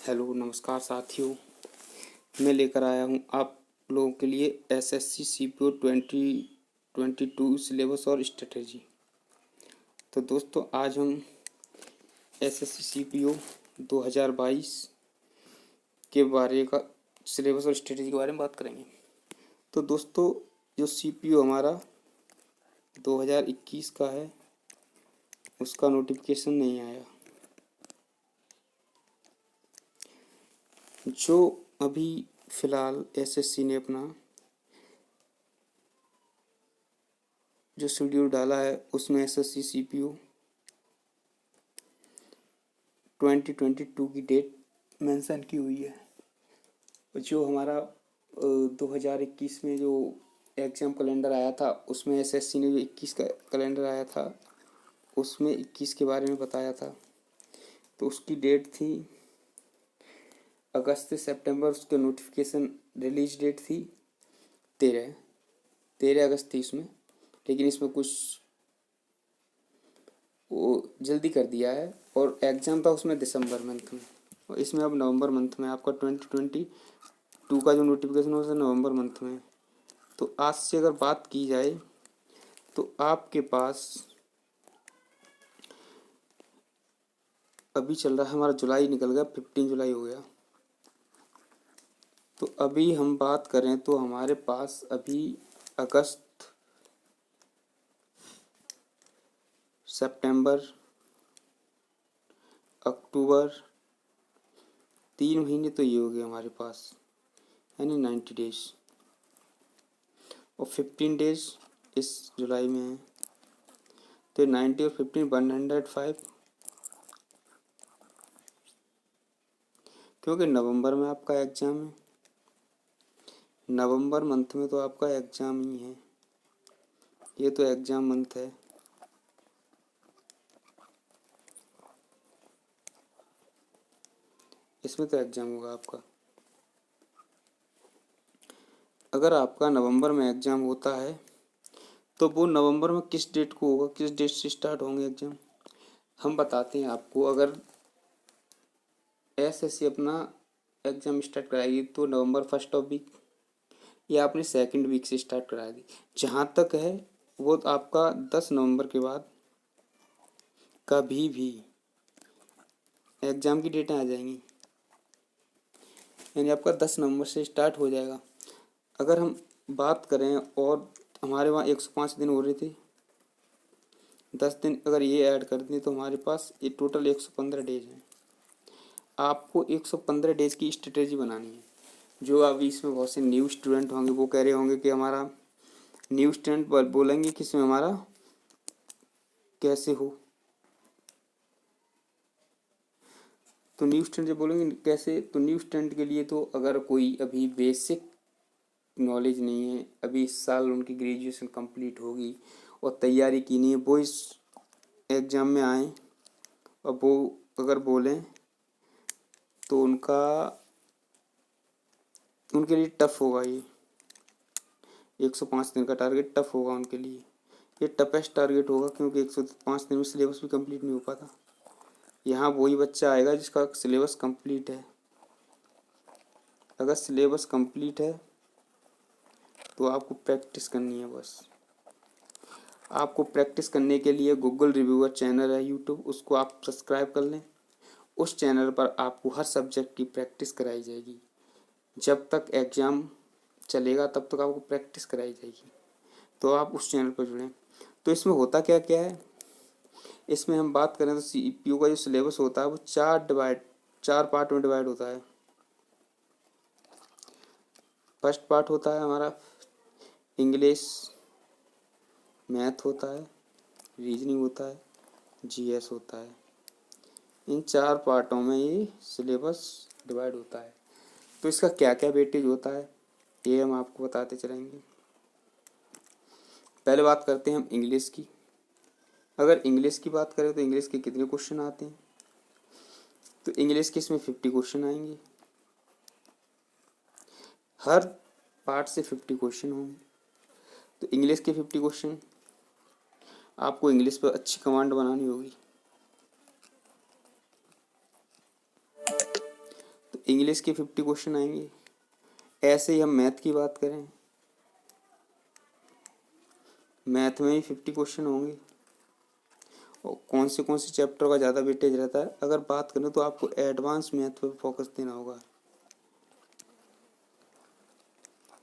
Hello नमस्कार साथियों। मैं लेकर आया हूँ आप लोगों के लिए एसएससी सीपीओ 2022 सिलेबस और स्ट्रेटजी। तो दोस्तों आज हम एसएससी सीपीओ 2022 के बारे का सिलेबस और स्ट्रेटजी के बारे में बात करेंगे। तो दोस्तों जो सीपीओ हमारा 2021 का है उसका नोटिफिकेशन नहीं आया। जो अभी फ़िलहाल एसएससी ने अपना जो शेड्यूल डाला है उसमें एसएससी सीपीओ 2022 की डेट मेंशन की हुई है। जो हमारा 2021 में जो एग्ज़ाम कैलेंडर आया था उसमें एसएससी ने जो 21 का कैलेंडर आया था उसमें 21 के बारे में बताया था। तो उसकी डेट थी अगस्त से सितंबर। उसके नोटिफिकेशन रिलीज डेट थी 13 अगस्त थी उसमें, लेकिन इसमें कुछ वो जल्दी कर दिया है। और एग्ज़ाम था उसमें दिसंबर मंथ में और इसमें अब नवंबर मंथ में आपका 2022 का जो नोटिफिकेशन हो उसे नवंबर मंथ में। तो आज से अगर बात की जाए तो आपके पास अभी चल रहा है हमारा जुलाई निकल गया, 15 जुलाई हो गया। तो अभी हम बात करें तो हमारे पास अभी अगस्त, सितंबर, अक्टूबर 3 महीने तो ये हो गए हमारे पास, यानी 90 डेज। और 15 डेज इस जुलाई में है। तो 90 और 15 105, क्योंकि नवंबर में आपका एग्ज़ाम है। नवंबर मंथ में तो आपका एग्ज़ाम ही है, ये तो एग्ज़ाम मंथ है। इसमें तो एग्ज़ाम होगा आपका। अगर आपका नवंबर में एग्ज़ाम होता है तो वो नवंबर में किस डेट को होगा, किस डेट से स्टार्ट होंगे एग्ज़ाम, हम बताते हैं आपको। अगर एसएससी अपना एग्ज़ाम स्टार्ट कराएगी तो नवंबर फर्स्ट ऑफ वीक या अपने सेकंड वीक से स्टार्ट कराएगी। जहाँ तक है वो आपका 10 नवंबर के बाद कभी भी एग्ज़ाम की डेटें आ जाएंगी, यानी आपका 10 नवंबर से स्टार्ट हो जाएगा। अगर हम बात करें और हमारे वहाँ 105 दिन हो रहे थे, 10 दिन अगर ये ऐड कर दें तो हमारे पास ये टोटल 115 डेज हैं। आपको 115 डेज की स्ट्रेटेजी बनानी है। जो अभी इसमें बहुत से न्यू स्टूडेंट होंगे वो कह रहे होंगे कि हमारा न्यू स्टूडेंट बोलेंगे कि इसमें हमारा कैसे हो। तो न्यू स्टूडेंट जब बोलेंगे कैसे, तो न्यू स्टूडेंट के लिए तो अगर कोई अभी बेसिक नॉलेज नहीं है, अभी इस साल उनकी ग्रेजुएशन कंप्लीट होगी और तैयारी की नहीं है, वो इस एग्ज़ाम में आए और वो अगर बोलें तो उनके लिए टफ होगा। ये 105 दिन का टारगेट टफ होगा उनके लिए। ये टफेस्ट टारगेट होगा क्योंकि 105 दिन में सिलेबस भी कंप्लीट नहीं हो पाता। यहाँ वही बच्चा आएगा जिसका सिलेबस कंप्लीट है। अगर सिलेबस कंप्लीट है तो आपको प्रैक्टिस करनी है बस। आपको प्रैक्टिस करने के लिए गूगल रिव्यूअर चैनल है यूट्यूब, उसको आप सब्सक्राइब कर लें। उस चैनल पर आपको हर सब्जेक्ट की प्रैक्टिस कराई जाएगी। जब तक एग्ज़ाम चलेगा तब तक आपको प्रैक्टिस कराई जाएगी। तो आप उस चैनल पर जुड़ें। तो इसमें होता क्या क्या है, इसमें हम बात करें तो सीपीयू का जो सिलेबस होता है वो चार पार्ट में डिवाइड होता है। फर्स्ट पार्ट होता है हमारा इंग्लिश, मैथ होता है, रीजनिंग होता है, जीएस होता है। इन 4 पार्टों में ये सिलेबस डिवाइड होता है। तो इसका क्या क्या वेटेज होता है ये हम आपको बताते चलेंगे। पहले बात करते हैं हम इंग्लिश की। अगर इंग्लिश की बात करें तो इंग्लिश के कितने क्वेश्चन आते हैं, तो इंग्लिश के इसमें 50 क्वेश्चन आएंगे। हर पार्ट से 50 क्वेश्चन होंगे। तो इंग्लिश के 50 क्वेश्चन, आपको इंग्लिश पर अच्छी कमांड बनानी होगी। इंग्लिश के 50 क्वेश्चन आएंगे। ऐसे ही हम मैथ की बात करें, मैथ में ही 50 क्वेश्चन होंगे। और कौन से चैप्टर का ज़्यादा वेटेज रहता है, अगर बात करें तो आपको एडवांस मैथ पर फोकस देना होगा।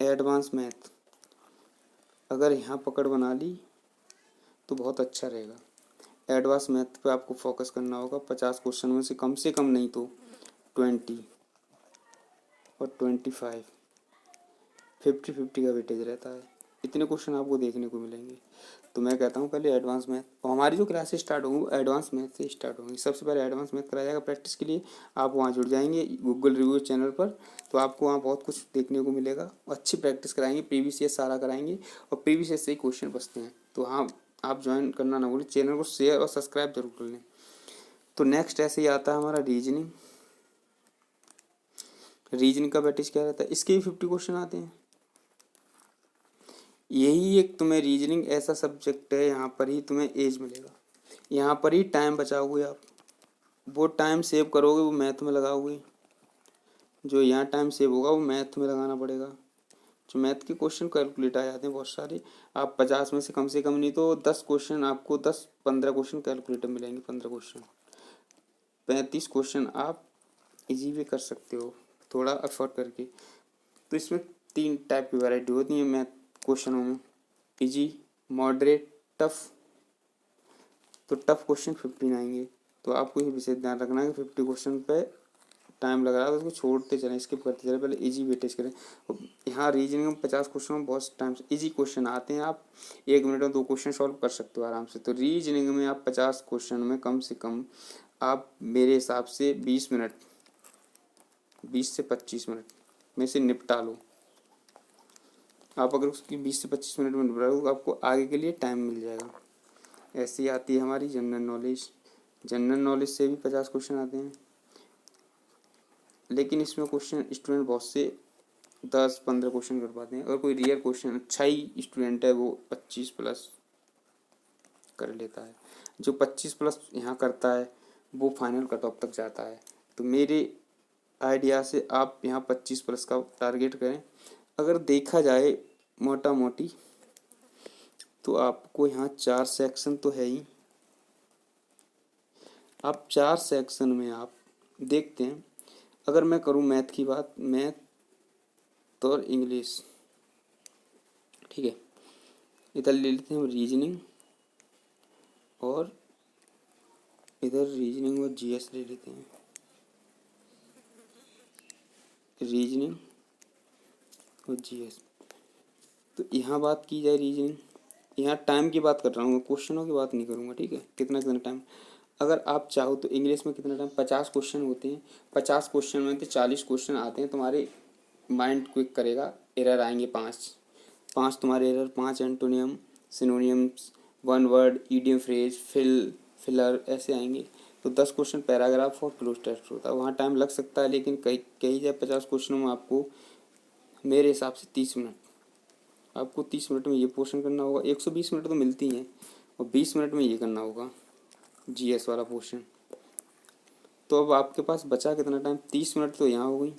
एडवांस मैथ अगर यहाँ पकड़ बना ली तो बहुत अच्छा रहेगा। एडवांस मैथ पे आपको फोकस करना होगा। 50 क्वेश्चन में से कम नहीं तो 20 और 25, 50-50 का वेटेज रहता है। इतने क्वेश्चन आपको देखने को मिलेंगे। तो मैं कहता हूँ पहले एडवांस मैथ, और हमारी जो क्लासेस स्टार्ट होंगी वो एडवांस मैथ से स्टार्ट होंगी। सबसे पहले एडवांस मैथ कराया जाएगा प्रैक्टिस के लिए। आप वहाँ जुड़ जाएंगे गूगल रिव्यू चैनल पर, तो आपको वहाँ बहुत कुछ देखने को मिलेगा। अच्छी प्रैक्टिस कराएंगे, प्रीवियस ईयर सारा कराएंगे, और प्रीवियस ईयर से ही क्वेश्चन बचते हैं। तो हाँ, आप ज्वाइन करना ना भूलें, चैनल को शेयर और सब्सक्राइब जरूर कर लें। तो नेक्स्ट ऐसे ही आता है हमारा रीजनिंग। रीजनिंग का वेटेज क्या रहता है, इसके भी 50 क्वेश्चन आते हैं। यही एक तुम्हें रीजनिंग ऐसा सब्जेक्ट है, यहाँ पर ही तुम्हें एज मिलेगा, यहाँ पर ही टाइम बचाओगे आप। वो टाइम सेव करोगे वो मैथ में लगाओगे, जो यहाँ टाइम सेव होगा वो मैथ में लगाना पड़ेगा। जो मैथ के क्वेश्चन कैलकुलेट आ जाते हैं बहुत सारे। आप 50 में से कम नहीं तो 10 क्वेश्चन आपको 10-15 क्वेश्चन कैलकुलेटर मिलेंगे। 15 क्वेश्चन, 35 क्वेश्चन आप इजी भी कर सकते हो थोड़ा एफर्ट करके। तो इसमें 3 टाइप की वैरायटी होती है मैथ क्वेश्चनों में, इजी, मॉडरेट, टफ। तो टफ क्वेश्चन 15 आएंगे। तो आपको ये विशेष ध्यान रखना है कि 50 क्वेश्चन पे टाइम लग रहा है तो उसको छोड़ते चलें, स्किप करते चलें, पहले इजी वेटेज करें। यहाँ रीजनिंग में 50 क्वेश्चन में बहुत टाइम से इजी क्वेश्चन आते हैं, आप 1 मिनट में 2 क्वेश्चन सॉल्व कर सकते हो आराम से। तो रीजनिंग में आप 50 क्वेश्चन में कम से कम आप मेरे हिसाब से 20 मिनट, 20 से 25 मिनट में से निपटा लो। आप अगर उसकी 20 से 25 मिनट में निपटा लो तो आपको आगे के लिए टाइम मिल जाएगा। ऐसी आती है हमारी जनरल नॉलेज। जनरल नॉलेज से भी 50 क्वेश्चन आते हैं, लेकिन इसमें क्वेश्चन स्टूडेंट बहुत से 10-15 क्वेश्चन कर पाते हैं। अगर कोई रियल क्वेश्चन अच्छा ही स्टूडेंट है वो 25 प्लस कर लेता है। जो 25 प्लस यहाँ करता है वो फाइनल कट ऑफ तक जाता है। तो मेरे आइडिया से आप यहाँ 25 प्लस का टारगेट करें। अगर देखा जाए मोटा मोटी तो आपको यहाँ 4 सेक्शन तो है ही। आप 4 सेक्शन में आप देखते हैं, अगर मैं करूँ मैथ की बात, मैथ और इंग्लिश, ठीक है, इधर ले लेते हैं रीजनिंग, और इधर रीजनिंग और जीएस ले लेते हैं। रीजनिंग और जीएस, तो यहाँ बात की जाए रीजनिंग, यहाँ टाइम की बात कर रहा हूँ मैं, क्वेश्चनों की बात नहीं करूँगा, ठीक है। कितना कितना टाइम, अगर आप चाहो तो इंग्लिश में कितना टाइम, 50 क्वेश्चन होते हैं। 50 क्वेश्चन में से 40 क्वेश्चन आते हैं, तुम्हारे माइंड क्विक करेगा, एरर आएंगे 5 तुम्हारे error, 5 antonym, synonyms, 1 word, idiom phrase, filler ऐसे आएंगे। तो 10 क्वेश्चन पैराग्राफ और क्लोज टेक्स्ट होता है, वहाँ टाइम लग सकता है, लेकिन कही जाए 50 क्वेश्चनों में आपको मेरे हिसाब से 30 मिनट, आपको 30 मिनट में ये पोर्शन करना होगा। 120 मिनट तो मिलती हैं, और 20 मिनट में ये करना होगा जीएस वाला पोर्शन। तो अब आपके पास बचा कितना टाइम, 30 मिनट तो यहाँ हो गई,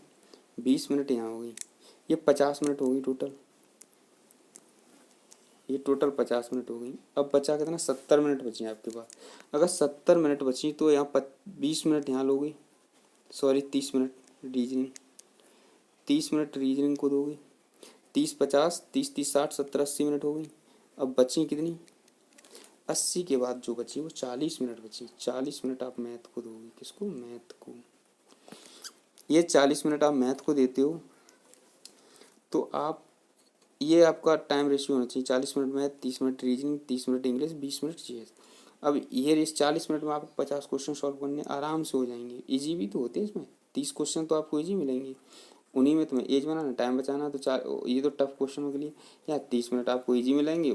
20 मिनट यहाँ हो गई, ये 50 मिनट हो गई टोटल। ये टोटल 50 मिनट हो गई। अब बचा कितना, 70 मिनट बची हैं आपके पास। अगर 70 मिनट बची तो यहाँ 20 मिनट यहाँ लोगे, sorry 30 minute reasoning, 30 minute reasoning को दोगे, 30-50, 30-30, 60, 70, 80 मिनट हो गई। अब बची कितनी, 80 के बाद जो बची वो 40 मिनट बची। 40 मिनट आप मैथ को दोगे, किसको, मैथ को। ये 40 मिनट आप मैथ को देते हो तो आप, ये आपका टाइम रेशियो होना चाहिए, 40 minute math, 30 minute reasoning, 30 minute English, 20 minute GS. अब ये इस 40 मिनट में आपको 50 क्वेश्चन सॉल्व करने आराम से हो जाएंगे। इजी भी तो होते हैं इसमें, 30 क्वेश्चन तो आपको इजी मिलेंगे, उन्हीं में तुम्हें एज बनाना, टाइम बचाना। तो ये तो टफ क्वेश्चनों के लिए या 30 मिनट आपको इजी मिलेंगे,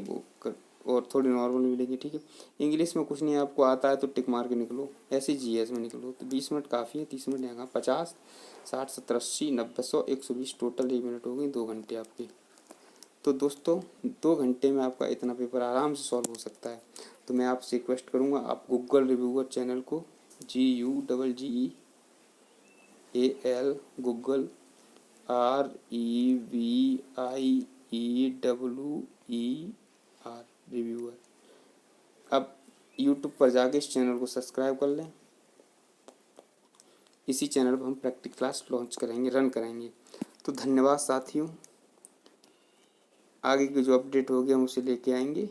और थोड़ी नॉर्मल मिलेंगी, ठीक है। इंग्लिश में कुछ नहीं आपको आता है तो टिक मार के निकलो, ऐसे जीएस में निकलो। तो 20 मिनट काफ़ी है, 30 मिनट यहाँ, 50, 60, 70, 80, 90, 100, 120, टोटल 1 मिनट हो गई, 2 घंटे आपके। तो दोस्तों 2 घंटे में आपका इतना पेपर आराम से सॉल्व हो सकता है। तो मैं आपसे रिक्वेस्ट करूँगा, आप गूगल रिव्यूअर चैनल को GUGGE AL Google REVIEWER reviewer. अब यूट्यूब पर जाके इस चैनल को सब्सक्राइब कर लें। इसी चैनल पर हम प्रैक्टिस क्लास लॉन्च करेंगे, रन करेंगे। तो धन्यवाद साथियों, आगे की जो अपडेट होगी हम उसे लेके आएंगे।